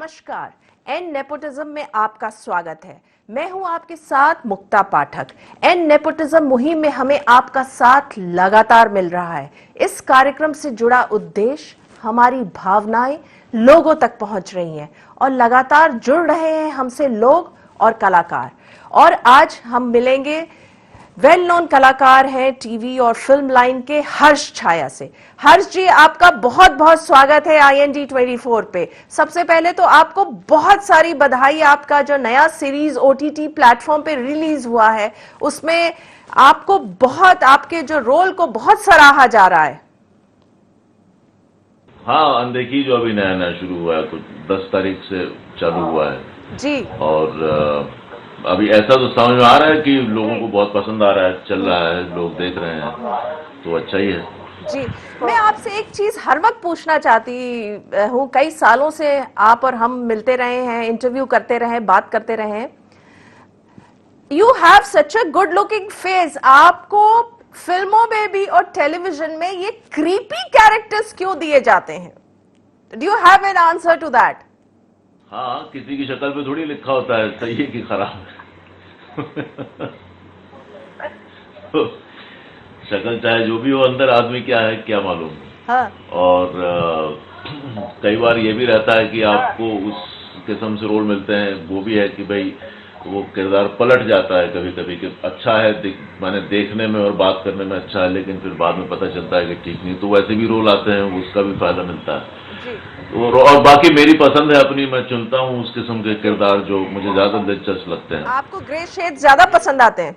नमस्कार। N nepotism में आपका स्वागत है। मैं हूं आपके साथ मुक्ता पाठक। एन नेपोटिज्म मुहिम में हमें आपका साथ लगातार मिल रहा है। इस कार्यक्रम से जुड़ा उद्देश्य, हमारी भावनाएं लोगों तक पहुंच रही हैं और लगातार जुड़ रहे हैं हमसे लोग और कलाकार। और आज हम मिलेंगे वेल नोन कलाकार हैं टीवी और फिल्म लाइन के हर्ष छाया से। हर्ष जी, आपका बहुत बहुत स्वागत है IND24 पे। सबसे पहले तो आपको बहुत सारी बधाई। आपका जो नया सीरीज OTT प्लेटफॉर्म पे रिलीज हुआ है उसमें आपको बहुत, आपके जो रोल को बहुत सराहा जा रहा है। हाँ, अनदेखी जो अभी नया नया शुरू हुआ है तो 10 तारीख से चालू हुआ है जी। और अभी ऐसा तो समझ में आ रहा है कि लोगों को बहुत पसंद आ रहा है, चल रहा है, लोग देख रहे हैं, तो अच्छा ही है। जी, मैं आपसे एक चीज हर वक्त पूछना चाहती हूँ। कई सालों से आप और हम मिलते रहे हैं, इंटरव्यू करते रहे, बात करते रहे। You have such a good looking face. आपको फिल्मों में भी और टेलीविजन में ये क्रीपी कैरेक्टर्स क्यों दिए जाते हैं? Do you have an answer to that? हाँ, किसी की शक्ल पे थोड़ी लिखा होता है सही है कि खराब है। तो शक्ल चाहे जो भी हो, अंदर आदमी क्या है क्या मालूम। हाँ। और कई बार ये भी रहता है कि आपको उस किस्म से रोल मिलते हैं, वो भी है कि भाई वो किरदार पलट जाता है कभी कभी कि अच्छा है, माने देखने में और बात करने में अच्छा है, लेकिन फिर बाद में पता चलता है कि ठीक नहीं। तो वैसे भी रोल आते हैं, उसका भी फायदा मिलता है। और बाकी मेरी पसंद है अपनी, मैं चुनता हूँ उस किस्म के किरदार जो मुझे ज्यादा दिलचस्प लगते हैं। आपको ग्रे शेड ज्यादा पसंद आते हैं?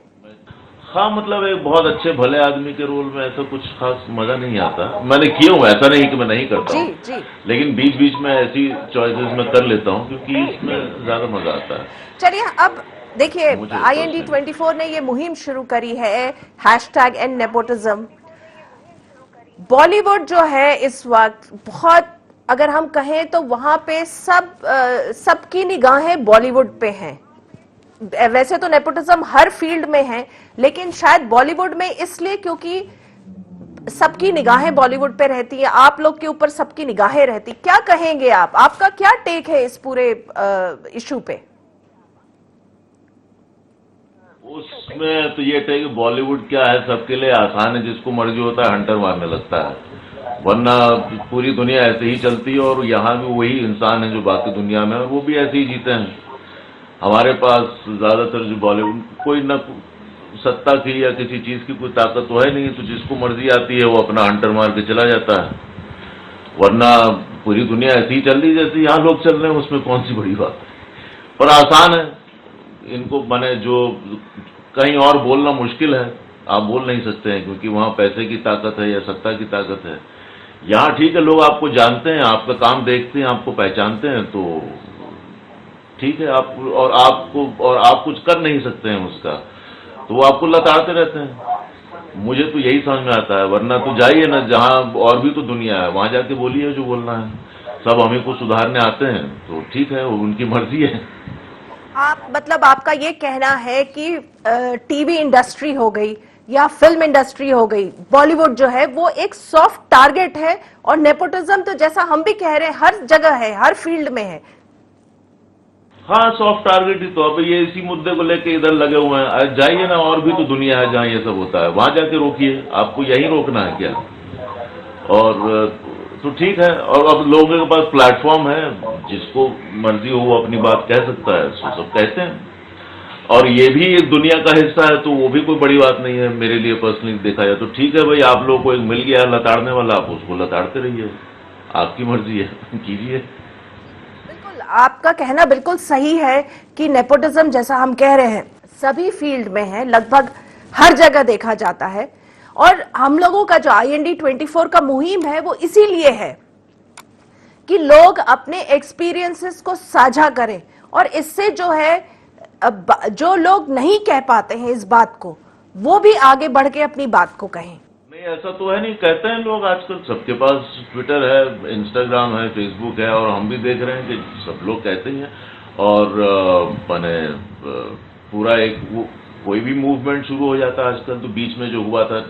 हाँ, मतलब एक बहुत अच्छे भले आदमी के रोल में ऐसा कुछ खास मजा नहीं आता। मैंने किया हूँ, ऐसा नहीं कि मैं नहीं करता हूँ, लेकिन बीच बीच में ऐसी चॉइसेस मैं कर लेता हूँ क्योंकि इसमें ज्यादा मजा आता है। चलिए, अब देखिए, IND24 ने ये मुहिम शुरू करी है #NNepotism। बॉलीवुड जो है इस वक्त बहुत, अगर हम कहें तो वहां पे सबकी निगाहें बॉलीवुड पे हैं। वैसे तो नेपोटिज्म हर फील्ड में है, लेकिन शायद बॉलीवुड में इसलिए क्योंकि सबकी निगाहें बॉलीवुड पे रहती है, आप लोग के ऊपर सबकी निगाहें रहती। क्या कहेंगे आप? आपका क्या टेक है इस पूरे इशू पे? उसमें तो ये टेक, बॉलीवुड क्या है, सबके लिए आसान है, जिसको मर्जी होता है हंटर मारने लगता है। वरना पूरी दुनिया ऐसे ही चलती है और यहाँ भी वही इंसान है जो बाकी दुनिया में है, और वो भी ऐसे ही जीते हैं। हमारे पास ज्यादातर जो बॉलीवुड, कोई न सत्ता की या किसी चीज की कोई ताकत तो है नहीं, तो जिसको मर्जी आती है वो अपना हंटर मार के चला जाता है। वरना पूरी दुनिया ऐसी ही चल रही जैसे यहाँ लोग चल रहे हैं, उसमें कौन सी बड़ी बात है। पर आसान है इनको, माने जो कहीं और बोलना मुश्किल है, आप बोल नहीं सकते हैं क्योंकि वहां पैसे की ताकत है या सत्ता की ताकत है। यहाँ ठीक है, लोग आपको जानते हैं, आपका काम देखते हैं, आपको पहचानते हैं, तो ठीक है। आप कुछ कर नहीं सकते हैं उसका, तो वो आपको लताड़ते रहते हैं। मुझे तो यही समझ में आता है। वरना तो जाइए ना, जहाँ और भी तो दुनिया है, वहां जाके बोलिए जो बोलना है। सब हमें को सुधारने आते हैं, तो ठीक है, वो उनकी मर्जी है। आप मतलब आपका ये कहना है कि टीवी इंडस्ट्री हो गई या फिल्म इंडस्ट्री हो गई, बॉलीवुड जो है वो एक सॉफ्ट टारगेट है, और नेपोटिज्म तो जैसा हम भी कह रहे हैं हर जगह है, हर फील्ड में है। हाँ, सॉफ्ट टारगेट ही तो। अब ये इसी मुद्दे को लेके इधर लगे हुए हैं। जाइए ना, और भी तो दुनिया है जहाँ ये सब होता है, वहां जाके रोकिए। आपको यही रोकना है क्या? और तो ठीक है। और अब लोगों के पास प्लेटफॉर्म है, जिसको मर्जी हो वो अपनी बात कह सकता है, तो सब कहते हैं। और ये भी एक दुनिया का हिस्सा है, तो वो भी कोई बड़ी बात नहीं है मेरे लिए पर्सनली देखा जाए तो। ठीक है भाई, आप लोगों को एक मिल गया लताड़ने वाला, आप उसको लताड़ते रहिए, आपकी मर्जी है, कीजिए। आपका कहना बिल्कुल सही है कि नेपोटिज्म, जैसा हम कह रहे हैं, सभी फील्ड में है, लगभग हर जगह देखा जाता है। और हम लोगों का जो IND24 का मुहिम है वो इसीलिए है कि लोग अपने एक्सपीरियंसेस को साझा करें, और इससे जो है जो लोग नहीं कह पाते हैं इस बात को, वो भी आगे बढ़ के अपनी बात को कहें। नहीं, ऐसा तो है नहीं, कहते हैं लोग। आजकल सबके पास ट्विटर है, इंस्टाग्राम है, फेसबुक है, और हम भी देख रहे हैं कि सब लोग कहते ही हैं। और माने पूरा एक कोई भी मूवमेंट शुरू हो जाता है आजकल। तो बीच में जो हुआ था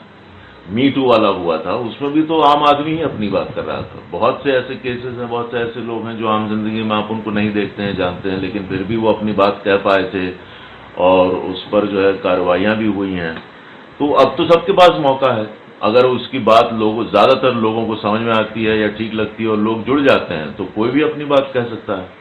मी टू वाला हुआ था, उसमें भी तो आम आदमी ही अपनी बात कर रहा था। बहुत से ऐसे केसेस हैं, बहुत से ऐसे लोग हैं जो आम जिंदगी में आप उनको नहीं देखते हैं, जानते हैं, लेकिन फिर भी वो अपनी बात कह पाए थे और उस पर जो है कार्रवाइयाँ भी हुई हैं। तो अब तो सबके पास मौका है, अगर उसकी बात ज़्यादातर लोगों को समझ में आती है या ठीक लगती है और लोग जुड़ जाते हैं, तो कोई भी अपनी बात कह सकता है।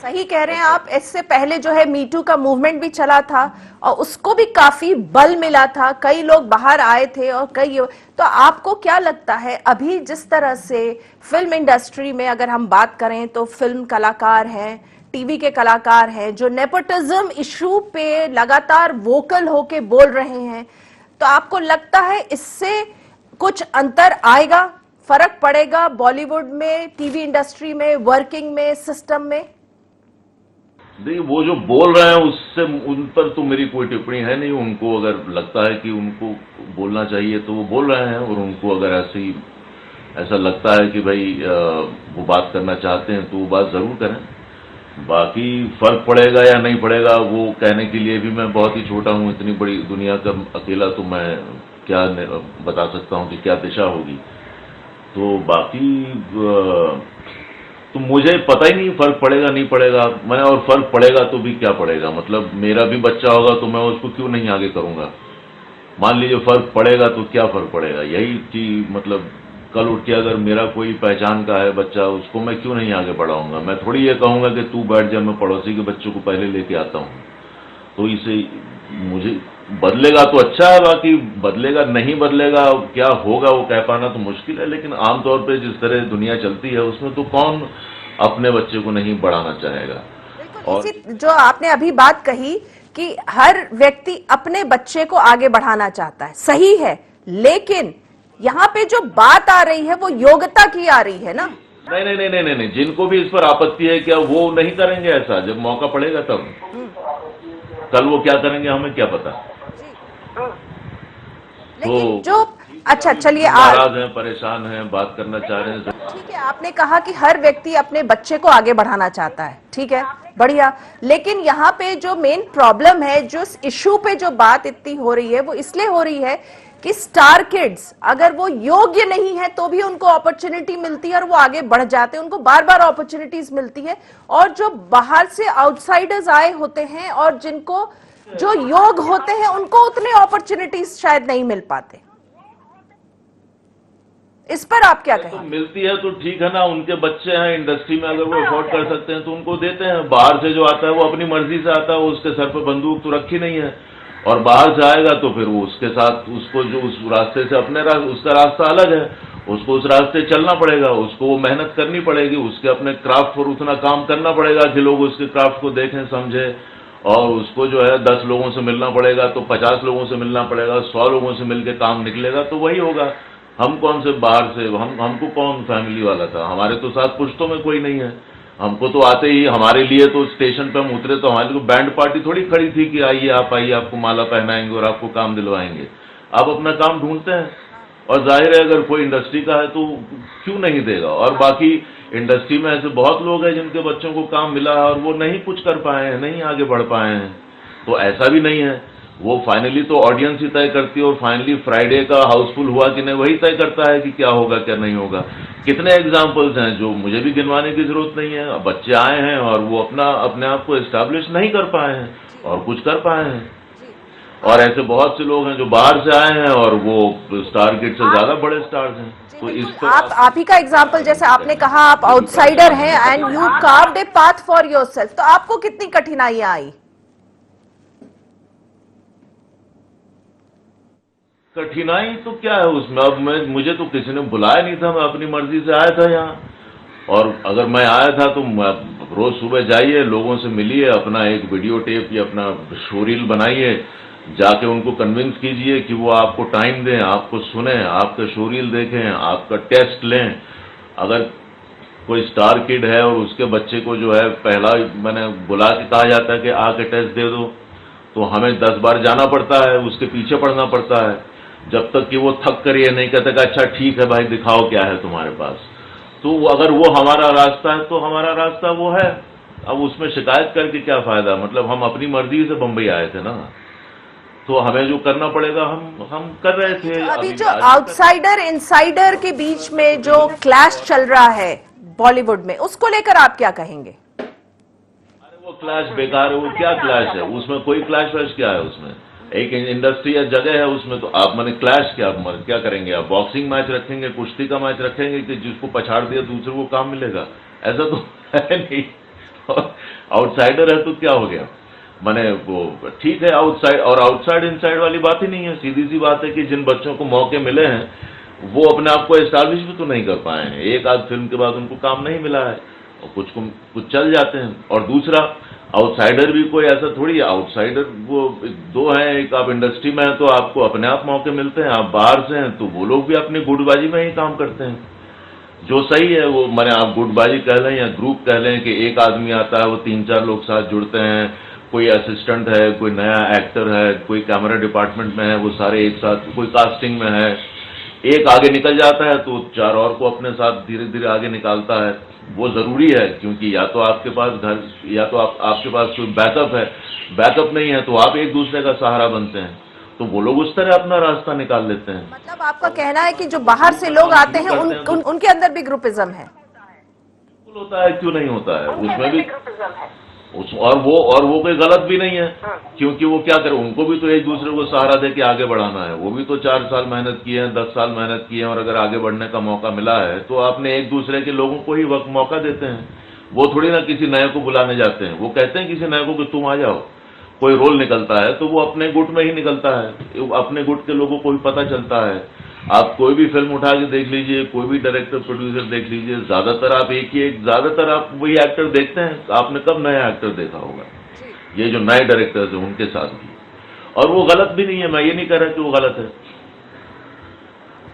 सही कह रहे हैं आप। इससे पहले जो है मीटू का मूवमेंट भी चला था और उसको भी काफी बल मिला था, कई लोग बाहर आए थे और कई। तो आपको क्या लगता है अभी जिस तरह से फिल्म इंडस्ट्री में अगर हम बात करें तो फिल्म कलाकार हैं, टीवी के कलाकार हैं जो नेपोटिज्म इशू पे लगातार वोकल होके बोल रहे हैं, तो आपको लगता है इससे कुछ अंतर आएगा, फर्क पड़ेगा बॉलीवुड में, टीवी इंडस्ट्री में, वर्किंग में, सिस्टम में? देखिए, वो जो बोल रहे हैं उससे उन पर तो मेरी कोई टिप्पणी है नहीं। उनको अगर लगता है कि उनको बोलना चाहिए तो वो बोल रहे हैं, और उनको अगर ऐसा लगता है कि भाई वो बात करना चाहते हैं तो वो बात जरूर करें। बाकी फर्क पड़ेगा या नहीं पड़ेगा वो कहने के लिए भी मैं बहुत ही छोटा हूँ। इतनी बड़ी दुनिया का अकेला तो मैं क्या बता सकता हूँ कि क्या दिशा होगी। तो बाकी तो मुझे पता ही नहीं फर्क पड़ेगा नहीं पड़ेगा। मैं और फर्क पड़ेगा तो भी क्या पड़ेगा, मतलब मेरा भी बच्चा होगा तो मैं उसको क्यों नहीं आगे करूंगा। मान लीजिए फर्क पड़ेगा तो क्या फर्क पड़ेगा, यही कि मतलब कल उठ के अगर मेरा कोई पहचान का है बच्चा, उसको मैं क्यों नहीं आगे बढ़ाऊंगा। मैं थोड़ी ये कहूंगा कि तू बैठ जा, मैं पड़ोसी के बच्चों को पहले लेके आता हूँ। तो इसे मुझे बदलेगा तो अच्छा है, बाकी बदलेगा नहीं बदलेगा क्या होगा वो कह पाना तो मुश्किल है। लेकिन आमतौर पे जिस तरह दुनिया चलती है उसमें तो कौन अपने बच्चे को नहीं बढ़ाना चाहेगा। और इसी जो आपने अभी बात कही कि हर व्यक्ति अपने बच्चे को आगे बढ़ाना चाहता है, सही है, लेकिन यहाँ पे जो बात आ रही है वो योग्यता की आ रही है ना। नहीं नहीं नहीं नहीं नहीं नहीं, जिनको भी इस पर आपत्ति है क्या वो नहीं करेंगे ऐसा? जब मौका पड़ेगा तब। कल वो क्या करेंगे हमें क्या पता। लेकिन तो जो अच्छा चलिए नाराज हैं, परेशान हैं, बात करना चाह रहे हैं। ठीक है, आपने कहा कि हर व्यक्ति अपने बच्चे को आगे बढ़ाना चाहता है, ठीक है, बढ़िया। लेकिन यहाँ पे जो मेन प्रॉब्लम है, जो इशू पे जो बात इतनी हो रही है वो इसलिए हो रही है कि स्टार किड्स अगर वो योग्य नहीं है तो भी उनको अपॉर्चुनिटी मिलती है और वो आगे बढ़ जाते हैं, उनको बार बार अपॉर्चुनिटीज मिलती है। और जो बाहर से आउटसाइडर्स आए होते हैं और जिनको जो योग होते हैं उनको उतने अपॉर्चुनिटीज शायद नहीं मिल पाते। इस पर आप क्या कहें? तो मिलती है तो ठीक है ना, उनके बच्चे हैं इंडस्ट्री में, अगर वो अफोर्ड कर सकते हैं तो उनको देते हैं। बाहर से जो आता है वो अपनी मर्जी से आता है, वो उसके सर पर बंदूक तो रखी नहीं है, और बाहर से आएगा तो फिर वो उसके साथ उसको जो उस रास्ते से उसका रास्ता अलग है, उसको उस रास्ते चलना पड़ेगा, उसको वो मेहनत करनी पड़ेगी, उसके अपने क्राफ्ट पर उतना काम करना पड़ेगा कि लोग उसके क्राफ्ट को देखें, समझें। और उसको जो है 10 लोगों से मिलना पड़ेगा तो 50 लोगों से मिलना पड़ेगा, 100 लोगों से मिलकर काम निकलेगा तो वही होगा। हम कौन से बाहर से, हमको कौन फैमिली वाला था, हमारे तो साथ पुश्तों में कोई नहीं है। हमको तो आते ही हमारे लिए तो स्टेशन पे हम उतरे तो हमारे को बैंड पार्टी थोड़ी खड़ी थी कि आइए आप आइए, आपको माला पहनाएंगे और आपको काम दिलवाएंगे। आप अपना काम ढूंढते हैं, और जाहिर है अगर कोई इंडस्ट्री का है तो क्यों नहीं देगा। और बाकी इंडस्ट्री में ऐसे बहुत लोग हैं जिनके बच्चों को काम मिला है और वो नहीं कुछ कर पाए हैं, नहीं आगे बढ़ पाए हैं। तो ऐसा भी नहीं है, वो फाइनली तो ऑडियंस ही तय करती है, और फाइनली फ्राइडे का हाउसफुल हुआ कि नहीं वही तय करता है कि क्या होगा क्या नहीं होगा। कितने एग्जाम्पल्स हैं जो मुझे भी गिनवाने की जरूरत नहीं है, बच्चे आए हैं और वो अपने आप को एस्टैब्लिश नहीं कर पाए हैं और कुछ कर पाए हैं। और ऐसे बहुत से लोग हैं जो बाहर से आए हैं और वो स्टार किड से ज्यादा बड़े स्टार्स हैं। तो इस पर आप ही का एग्जाम्पल, जैसे आपने कहा आप आउटसाइडर हैं and you carved a path for yourself, तो आपको कितनी कठिनाइयां आई? कठिनाई तो क्या है उसमें, अब मुझे तो किसी ने बुलाया नहीं था, मैं अपनी मर्जी से आया था यहाँ। और अगर मैं आया था तो रोज सुबह जाइए, लोगों से मिलिए, अपना एक वीडियो टेप या अपना शोरील बनाइए, जाके उनको कन्विंस कीजिए कि वो आपको टाइम दें, आपको सुने, आपका शोरील देखें, आपका टेस्ट लें। अगर कोई स्टार किड है और उसके बच्चे को जो है पहला मैंने बुला के कहा जाता है कि आके टेस्ट दे दो, तो हमें 10 बार जाना पड़ता है, उसके पीछे पड़ना पड़ता है, जब तक कि वो थक कर ये नहीं कहता कि अच्छा ठीक है भाई दिखाओ क्या है तुम्हारे पास। तो अगर वो हमारा रास्ता है तो हमारा रास्ता वो है। अब उसमें शिकायत करके क्या फायदा, मतलब हम अपनी मर्जी से बम्बई आए थे ना। तो हमें जो करना पड़ेगा हम कर रहे थे। अभी जो आज आउटसाइडर इनसाइडर के बीच में जो क्लैश चल रहा है बॉलीवुड में, उसको लेकर आप क्या कहेंगे? वो क्लैश बेकार है, वो क्या क्लैश है उसमें? कोई क्लैश वैश क्या है उसमें? एक इंडस्ट्री या जगह है उसमें, तो आप माने क्लैश क्या करेंगे? आप बॉक्सिंग मैच रखेंगे, कुश्ती का मैच रखेंगे कि जिसको पछाड़ दिया दूसरे को काम मिलेगा? ऐसा तो है नहीं। आउटसाइडर है तो क्या हो गया? माने वो ठीक है, आउटसाइड इनसाइड वाली बात ही नहीं है। सीधी सी बात है कि जिन बच्चों को मौके मिले हैं वो अपने आप को एस्टैब्लिश भी तो नहीं कर पाए हैं। एक आध फिल्म के बाद उनको काम नहीं मिला है और कुछ चल जाते हैं। और दूसरा, आउटसाइडर भी कोई ऐसा थोड़ी है। आउटसाइडर वो दो हैं, एक आप इंडस्ट्री में हैं तो आपको अपने आप मौके मिलते हैं, आप बाहर से हैं तो वो लोग भी अपनी गुटबाजी में ही काम करते हैं। जो सही है वो माने आप गुटबाजी कह लें या ग्रुप कह लें कि एक आदमी आता है, वो 3-4 लोग साथ जुड़ते हैं, कोई असिस्टेंट है, कोई नया एक्टर है, कोई कैमरा डिपार्टमेंट में है, वो सारे एक साथ, कोई कास्टिंग में है, एक आगे निकल जाता है तो 4 और को अपने साथ धीरे धीरे आगे निकालता है। वो जरूरी है, क्योंकि या तो आपके पास घर, या तो आपके पास कोई बैकअप है, बैकअप नहीं है तो आप एक दूसरे का सहारा बनते हैं, तो वो लोग उस तरह अपना रास्ता निकाल लेते हैं। मतलब आपका कहना है कि जो बाहर से लोग आते हैं उनके अंदर भी ग्रुपिज्म है? बिल्कुल होता है, क्यों नहीं होता है? उसमें भी और वो कोई गलत भी नहीं है, क्योंकि वो क्या करे, उनको भी तो एक दूसरे को सहारा दे के आगे बढ़ाना है। वो भी तो 4 साल मेहनत किए हैं, 10 साल मेहनत किए हैं, और अगर आगे बढ़ने का मौका मिला है तो आपने एक दूसरे के लोगों को ही वक्त मौका देते हैं। वो थोड़ी ना किसी नए को बुलाने जाते हैं। वो कहते हैं किसी नए को कि तुम आ जाओ। कोई रोल निकलता है तो वो अपने गुट में ही निकलता है, अपने गुट के लोगों को भी पता चलता है। आप कोई भी फिल्म उठा के देख लीजिए, कोई भी डायरेक्टर प्रोड्यूसर देख लीजिए, ज्यादातर आप वही एक्टर देखते हैं। आपने कब नया एक्टर देखा होगा? ये जो नए डायरेक्टर्स हैं उनके साथ भी। और वो गलत भी नहीं है, मैं ये नहीं कह रहा कि वो गलत है।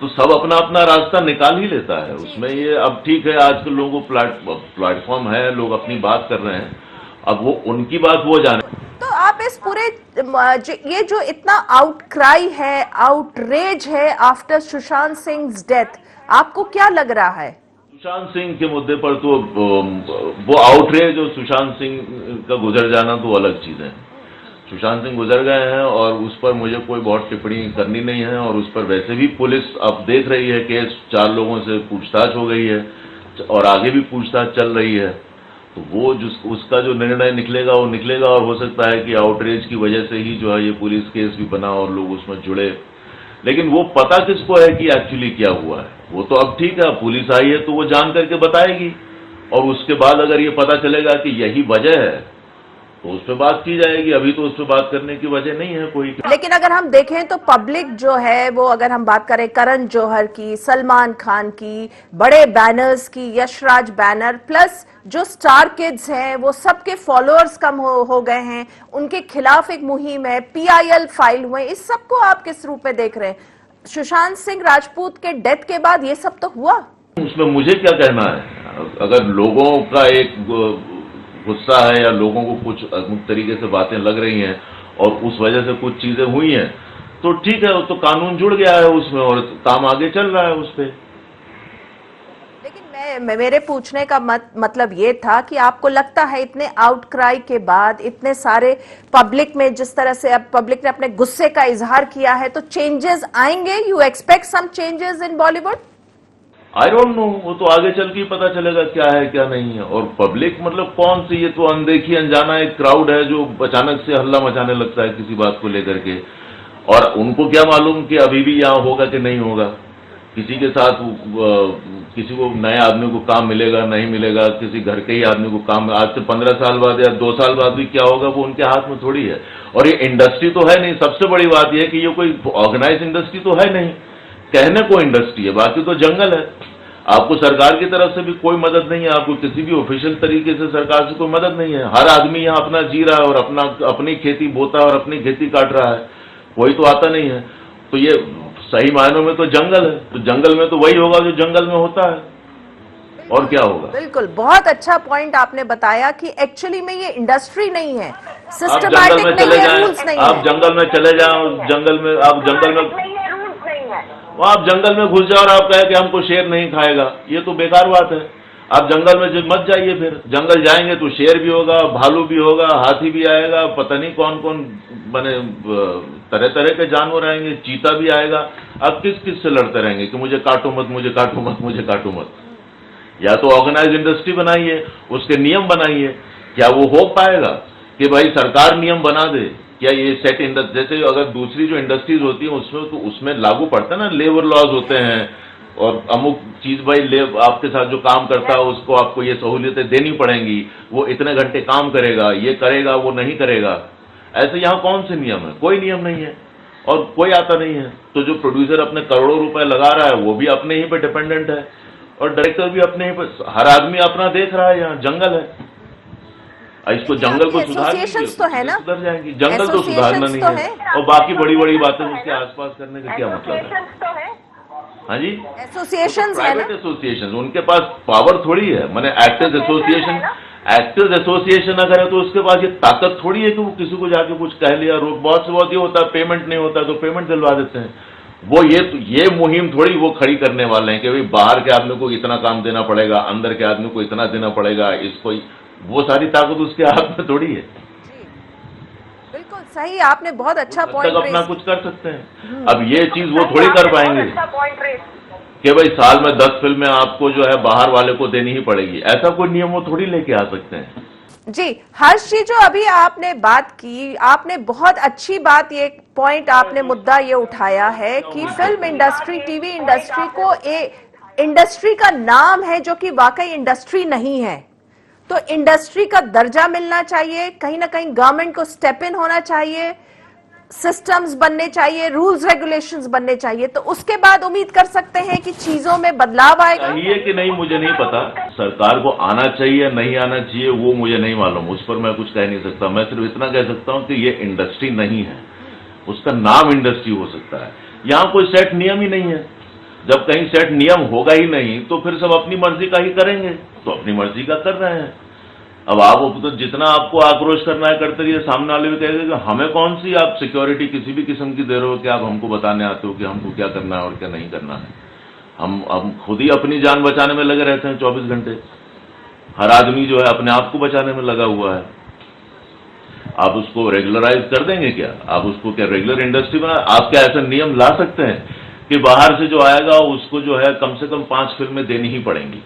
तो सब अपना अपना रास्ता निकाल ही लेता है उसमें। ये अब ठीक है, आजकल लोगों को प्लेटफॉर्म है, लोग अपनी बात कर रहे हैं, अब वो उनकी बात वो जाने। तो आप इस पूरे ये जो इतना आउटक्राई है, आउटरेज है आफ्टर सुशांत सिंह डेथ, आपको क्या लग रहा है? सुशांत सिंह के मुद्दे पर तो वो आउटरेज और सुशांत सिंह का गुजर जाना तो अलग चीज है। सुशांत सिंह गुजर गए हैं और उस पर मुझे कोई बहुत टिप्पणी करनी नहीं है। और उस पर वैसे भी पुलिस अब देख रही है, केस 4 लोगों से पूछताछ हो गई है और आगे भी पूछताछ चल रही है। तो वो उसका जो निर्णय निकलेगा वो निकलेगा, और हो सकता है कि आउटरीच की वजह से ही जो है ये पुलिस केस भी बना और लोग उसमें जुड़े। लेकिन वो पता किसको है कि एक्चुअली क्या हुआ है? वो तो अब ठीक है, पुलिस आई है तो वो जान करके बताएगी, और उसके बाद अगर ये पता चलेगा कि यही वजह है तो उस पर बात की जाएगी। अभी तो उस पर बात करने की वजह नहीं है कोई। लेकिन अगर हम देखें तो पब्लिक जो है वो, अगर हम बात करें करण जौहर की, सलमान खान की, बड़े बैनर्स की, यशराज बैनर, प्लस जो स्टार किड्स हैं वो सबके फॉलोअर्स कम हो गए हैं, उनके खिलाफ एक मुहिम है, PIL फाइल हुए, इस सबको आप किस रूप में देख रहे हैं? सुशांत सिंह राजपूत के डेथ के बाद ये सब तो हुआ। उसमें मुझे क्या कहना है? अगर लोगों का एक गुस्सा है या लोगों को कुछ अद्भुत तरीके से बातें लग रही हैं और उस वजह से कुछ चीजें हुई हैं, तो ठीक है, तो कानून जुड़ गया है उसमें और काम आगे चल रहा है उस पर। लेकिन मेरे पूछने का मतलब ये था कि आपको लगता है इतने आउटक्राई के बाद, इतने सारे पब्लिक में जिस तरह से अब पब्लिक ने अपने गुस्से का इजहार किया है, तो चेंजेस आएंगे? You expect some changes in Bollywood? I don't know, वो तो आगे चल के ही पता चलेगा क्या है क्या नहीं है। और पब्लिक मतलब कौन सी, ये तो अनदेखी अनजाना एक क्राउड है जो अचानक से हल्ला मचाने लगता है किसी बात को लेकर के। और उनको क्या मालूम कि अभी भी यहाँ होगा कि नहीं होगा, किसी के साथ किसी को नए आदमी को काम मिलेगा नहीं मिलेगा, किसी घर के ही आदमी को काम आज से 15 साल बाद या 2 साल बाद भी क्या होगा वो उनके हाथ में थोड़ी है। और ये इंडस्ट्री तो है नहीं, सबसे बड़ी बात यह है कि ये कोई ऑर्गेनाइज इंडस्ट्री तो है नहीं, कहने को इंडस्ट्री है, बाकी तो जंगल है। आपको सरकार की तरफ से भी कोई मदद नहीं है, आपको किसी भी ऑफिशियल तरीके से सरकार से कोई मदद नहीं है। हर आदमी यहाँ अपना जी रहा है और अपनी खेती बोता है और अपनी खेती काट रहा है, कोई तो आता नहीं है। तो ये सही मायनों में तो जंगल है, तो जंगल में तो वही होगा जो जंगल में होता है, और क्या होगा? बिल्कुल, बहुत अच्छा पॉइंट आपने बताया कि एक्चुअली में ये इंडस्ट्री नहीं है, सिस्टमैटिक नहीं है, रूल्स नहीं है। आप जंगल में चले जाओ, आप जंगल में घुस जाओ और आप कहे कि हमको शेर नहीं खाएगा, ये तो बेकार बात है। आप जंगल में मत जाइए, फिर जंगल जाएंगे तो शेर भी होगा, भालू भी होगा, हाथी भी आएगा, पता नहीं कौन कौन बने तरह तरह के जानवर आएंगे, चीता भी आएगा। आप किस किस से लड़ते रहेंगे कि मुझे काटो मत, मुझे काटो मत, मुझे काटो मत। या तो ऑर्गेनाइज इंडस्ट्री बनाइए, उसके नियम बनाइए। क्या वो हो पाएगा कि भाई सरकार नियम बना दे? क्या ये सेट इंडस्ट्री, जैसे अगर दूसरी जो इंडस्ट्रीज होती है उसमें तो उसमें लागू पड़ता है ना, लेबर लॉज होते हैं और अमुक चीज भाई आपके साथ जो काम करता है उसको आपको ये सहूलियतें देनी पड़ेंगी, वो इतने घंटे काम करेगा, ये करेगा, वो नहीं करेगा। ऐसे यहाँ कौन से नियम है? कोई नियम नहीं है और कोई आता नहीं है। तो जो प्रोड्यूसर अपने करोड़ों रुपए लगा रहा है वो भी अपने ही पे डिपेंडेंट है और डायरेक्टर भी अपने ही पे, हर आदमी अपना देख रहा है। यहाँ जंगल है, इसको जंगल को एसोसिएशंस तो है ना, सुधर जाएंगी। जंगल तो सुधारना नहीं है और बाकी बड़ी बड़ी बातें उसके आसपास करने का क्या मतलब है? हाँ जी, एसोसिएशंस है ना, प्राइवेट एसोसिएशन, उनके पास पावर थोड़ी है। मैंने एक्टर्स एसोसिएशन, एक्टर्स एसोसिएशन अगर है तो उसके पास ये ताकत थोड़ी है कि वो किसी को जाके कुछ कह लिया। बहुत से बहुत ये होता है, पेमेंट नहीं होता तो पेमेंट दिलवा देते हैं। वो ये मुहिम थोड़ी वो खड़ी करने वाले हैं कि भाई बाहर के आदमी को इतना काम देना पड़ेगा, अंदर के आदमी को इतना देना पड़ेगा, इसको वो सारी ताकत उसके हाथ में थोड़ी है। बिल्कुल सही, आपने बहुत अच्छा पॉइंट अपना कुछ कर सकते हैं। अब ये चीज वो थोड़ी कर पाएंगे कि भाई साल में 10 फिल्में आपको जो है बाहर वाले को देनी ही पड़ेगी। ऐसा कोई नियम वो थोड़ी लेके आ सकते हैं। जी हर्ष जी, जो अभी आपने बात की, आपने बहुत अच्छी बात, ये पॉइंट आपने मुद्दा ये उठाया है कि फिल्म इंडस्ट्री, टीवी इंडस्ट्री को इंडस्ट्री का नाम है जो कि वाकई इंडस्ट्री नहीं है। तो इंडस्ट्री का दर्जा मिलना चाहिए, कहीं ना कहीं गवर्नमेंट को स्टेप इन होना चाहिए, सिस्टम्स बनने चाहिए, रूल्स रेगुलेशंस बनने चाहिए, तो उसके बाद उम्मीद कर सकते हैं कि चीजों में बदलाव आएगा। चाहिए कि नहीं मुझे नहीं पता, सरकार को आना चाहिए नहीं आना चाहिए वो मुझे नहीं मालूम, उस पर मैं कुछ कह नहीं सकता। मैं सिर्फ इतना कह सकता हूं कि ये इंडस्ट्री नहीं है, उसका नाम इंडस्ट्री हो सकता है। यहां कोई सेट नियम ही नहीं है। जब कहीं सेट नियम होगा ही नहीं तो फिर सब अपनी मर्जी का ही करेंगे, तो अपनी मर्जी का कर रहे हैं। अब आप तो जितना आपको आक्रोश करना है करते रहिए, सामने वाले भी कहेंगे कि हमें कौन सी आप सिक्योरिटी किसी भी किस्म की दे रहे हो कि आप हमको बताने आते हो कि हमको क्या करना है और क्या नहीं करना है। हम खुद ही अपनी जान बचाने में लगे रहते हैं 24 घंटे। हर आदमी जो है अपने आप को बचाने में लगा हुआ है। आप उसको रेगुलराइज कर देंगे क्या? आप उसको क्या रेगुलर इंडस्ट्री बना? आप क्या ऐसा नियम ला सकते हैं कि बाहर से जो आएगा उसको जो है कम से कम 5 फिल्में देनी ही पड़ेंगी?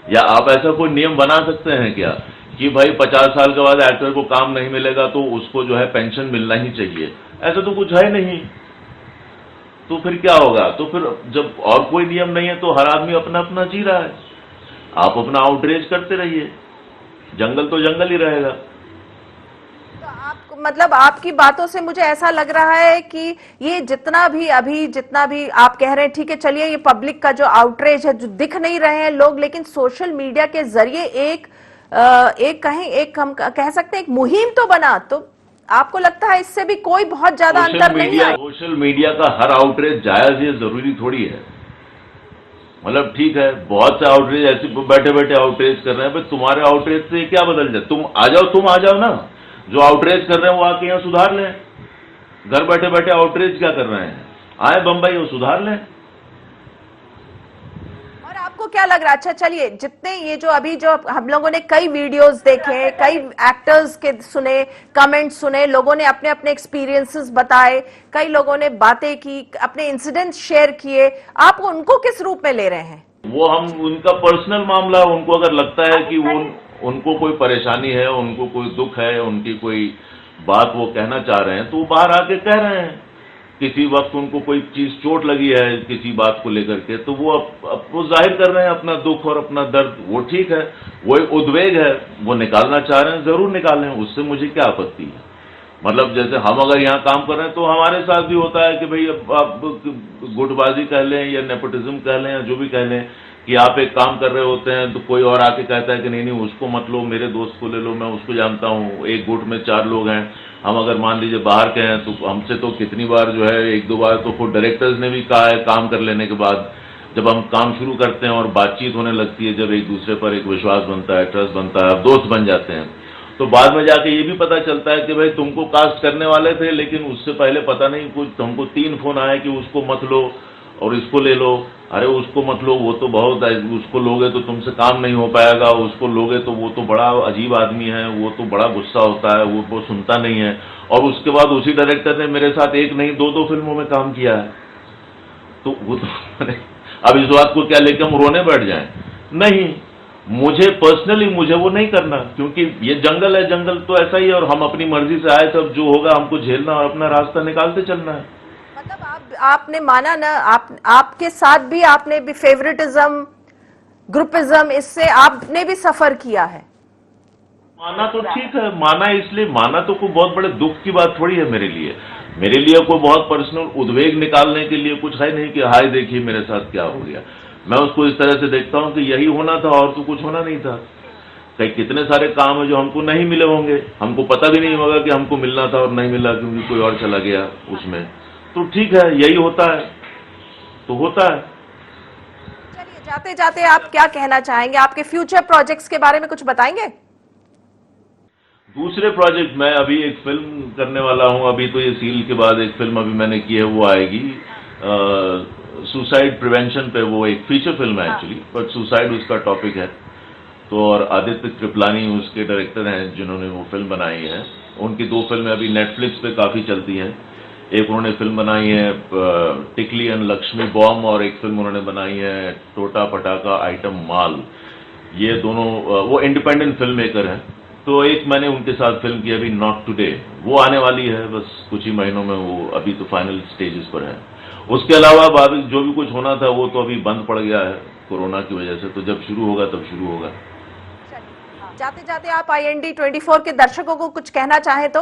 या आप ऐसा कोई नियम बना सकते हैं क्या कि भाई 50 साल के बाद एक्टर को काम नहीं मिलेगा तो उसको जो है पेंशन मिलना ही चाहिए? ऐसा तो कुछ है नहीं। तो फिर क्या होगा? तो फिर जब और कोई नियम नहीं है तो हर आदमी अपना अपना जी रहा है। आप अपना आउटरीच करते रहिए, जंगल तो जंगल ही रहेगा। तो आप, मतलब आपकी बातों से मुझे ऐसा लग रहा है कि ये जितना भी आप कह रहे हैं, ठीक है, चलिए, ये पब्लिक का जो आउटरीच है, जो दिख नहीं रहे हैं लोग, लेकिन सोशल मीडिया के जरिए एक हम कह सकते हैं एक मुहिम तो बना, तो आपको लगता है इससे भी कोई बहुत ज्यादा अंतर नहीं है? सोशल मीडिया का हर आउटरीच जायज है, जरूरी थोड़ी है। मतलब ठीक है, बहुत से आउटरीच ऐसे बैठे बैठे आउटरीच कर रहे हैं, भाई तुम्हारे आउटरीच से क्या बदल जाए? तुम आ जाओ ना, जो आउटरीच कर रहे हैं वो आके यहाँ सुधार लें। घर बैठे बैठे आउटरीच क्या कर रहे हैं? आए बंबई, वो सुधार लें। और आपको क्या लग रहा है? अच्छा चलिए, जितने ये जो अभी जो हम लोगों ने कई वीडियोस देखे, कई एक्टर्स के सुने, कमेंट्स सुने, लोगों ने अपने अपने एक्सपीरियंसेस बताए, कई लोगों ने बातें की, अपने इंसिडेंट्स शेयर किए, आप उनको किस रूप में ले रहे हैं? वो हम उनका पर्सनल मामला, उनको अगर लगता है कि वो उनको कोई परेशानी है, उनको कोई दुख है, उनकी कोई बात वो कहना चाह रहे हैं तो वो बाहर आके कह रहे हैं। किसी वक्त उनको कोई चीज चोट लगी है किसी बात को लेकर के, तो वो वो जाहिर कर रहे हैं अपना दुख और अपना दर्द, वो ठीक है, वो एक उद्वेग है, वो निकालना चाह रहे हैं, जरूर निकालें, उससे मुझे क्या आपत्ति है। मतलब जैसे हम अगर यहाँ काम कर रहे हैं तो हमारे साथ भी होता है कि भाई आप गुटबाजी कह लें या नेपोटिज्म कह लें या जो भी कह लें, कि आप एक काम कर रहे होते हैं तो कोई और आके कहता है कि नहीं उसको मत लो, मेरे दोस्त को ले लो, मैं उसको जानता हूँ, एक गुट में 4 लोग हैं, हम अगर मान लीजिए बाहर के हैं तो हमसे तो कितनी बार जो है 1-2 बार तो खुद डायरेक्टर्स ने भी कहा है, काम कर लेने के बाद जब हम काम शुरू करते हैं और बातचीत होने लगती है, जब एक दूसरे पर एक विश्वास बनता है, ट्रस्ट बनता है, दोस्त बन जाते हैं, तो बाद में जाके ये भी पता चलता है कि भाई तुमको कास्ट करने वाले थे, लेकिन उससे पहले पता नहीं कुछ तुमको 3 फोन आए कि उसको मत लो और इसको ले लो, अरे उसको मत लो, वो तो बहुत है, उसको लोगे तो तुमसे काम नहीं हो पाएगा, उसको लोगे तो वो तो बड़ा अजीब आदमी है, वो तो बड़ा गुस्सा होता है, वो सुनता नहीं है। और उसके बाद उसी डायरेक्टर ने मेरे साथ एक नहीं दो फिल्मों में काम किया है। तो वो तो अब इस बात को क्या लेकर हम रोने बैठ जाएं? नहीं, मुझे पर्सनली मुझे वो नहीं करना, क्योंकि ये जंगल है, जंगल तो ऐसा ही है, और हम अपनी मर्जी से आए, तब जो होगा हमको झेलना और अपना रास्ता निकालते चलना है। मतलब आपने माना ना, आपके साथ भी आपने भी फेवरेटिज्म, ग्रुपिज्म, इससे आपने भी सफर किया है। माना तो ठीक है, माना इसलिए माना तो कोई बहुत बड़े दुख की बात थोड़ी है मेरे लिए। मेरे लिए कोई बहुत पर्सनल उद्वेग निकालने के लिए कुछ है नहीं कि हाय देखिए मेरे साथ क्या हो गया। मैं उसको इस तरह से देखता हूं कि यही होना था और तो कुछ होना नहीं था। कई कितने सारे काम है जो हमको नहीं मिले होंगे, हमको पता भी नहीं होगा कि हमको मिलना था और नहीं मिला क्योंकि कोई और चला गया उसमें। तो ठीक है, यही होता है तो होता है। चलिए, जाते जाते आप क्या कहना चाहेंगे, आपके फ्यूचर प्रोजेक्ट्स के बारे में कुछ बताएंगे? दूसरे प्रोजेक्ट मैं अभी एक फिल्म करने वाला हूं। अभी तो ये सील के बाद एक फिल्म अभी मैंने की है, वो आएगी सुसाइड प्रिवेंशन पे। वो एक फीचर फिल्म है एक्चुअली, बट सुसाइड उसका टॉपिक है। तो और आदित्य कृपलानी उसके डायरेक्टर हैं जिन्होंने वो फिल्म बनाई है। उनकी दो फिल्में अभी नेटफ्लिक्स पे काफ़ी चलती हैं। एक उन्होंने फिल्म बनाई है टिकली एंड लक्ष्मी बॉम्ब, और एक फिल्म उन्होंने बनाई है टोटा पटाका आइटम माल। ये दोनों वो इंडिपेंडेंट फिल्म मेकर हैं। तो एक मैंने उनके साथ फिल्म की अभी नॉट टुडे, वो आने वाली है बस कुछ ही महीनों में, वो अभी तो फाइनल स्टेजेस पर है। उसके अलावा अभी जो भी कुछ होना था वो तो अभी बंद पड़ गया है कोरोना की वजह से, तो जब शुरू होगा तब शुरू होगा। जाते जाते आप IND24 के दर्शकों को कुछ कहना चाहें तो?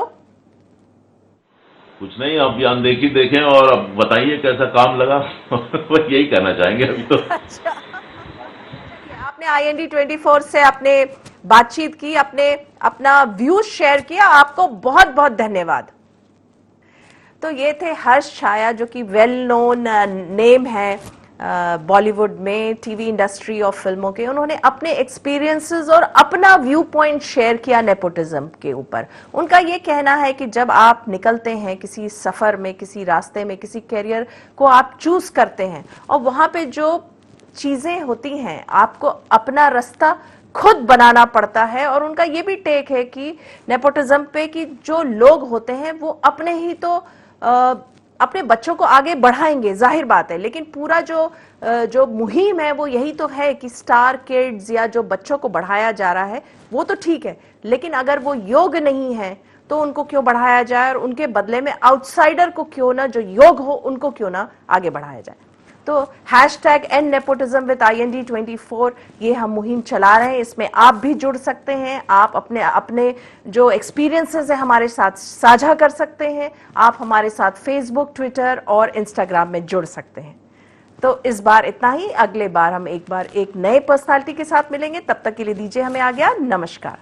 कुछ नहीं, अब अनदेखी देखें और अब बताइए कैसा काम लगा। बस यही कहना चाहेंगे अभी तो। अच्छा, आपने IND24 से अपने बातचीत की, अपने अपना व्यूज शेयर किया, आपको बहुत बहुत धन्यवाद। तो ये थे हर्ष छाया, जो कि वेल नोन नेम है बॉलीवुड में, टीवी इंडस्ट्री और फिल्मों के। उन्होंने अपने एक्सपीरियंसेस और अपना व्यू पॉइंट शेयर किया नेपोटिज्म के ऊपर। उनका ये कहना है कि जब आप निकलते हैं किसी सफर में, किसी रास्ते में, किसी कैरियर को आप चूज करते हैं, और वहां पे जो चीजें होती हैं, आपको अपना रास्ता खुद बनाना पड़ता है। और उनका ये भी टेक है कि नेपोटिज्म पे, कि जो लोग होते हैं वो अपने ही तो अपने बच्चों को आगे बढ़ाएंगे, जाहिर बात है, लेकिन पूरा जो मुहिम है वो यही तो है कि स्टार किड्स या जो बच्चों को बढ़ाया जा रहा है वो तो ठीक है, लेकिन अगर वो योग्य नहीं है तो उनको क्यों बढ़ाया जाए, और उनके बदले में आउटसाइडर को क्यों ना, जो योग्य हो उनको क्यों ना आगे बढ़ाया जाए। तो #End Nepotism with IND24 ये हम मुहिम चला रहे हैं। इसमें आप भी जुड़ सकते हैं, आप अपने अपने जो एक्सपीरियंसेस है हमारे साथ साझा कर सकते हैं। आप हमारे साथ फेसबुक, ट्विटर और इंस्टाग्राम में जुड़ सकते हैं। तो इस बार इतना ही, अगले बार हम एक नए पर्सनालिटी के साथ मिलेंगे। तब तक के लिए दीजिए हमें आज्ञा, नमस्कार।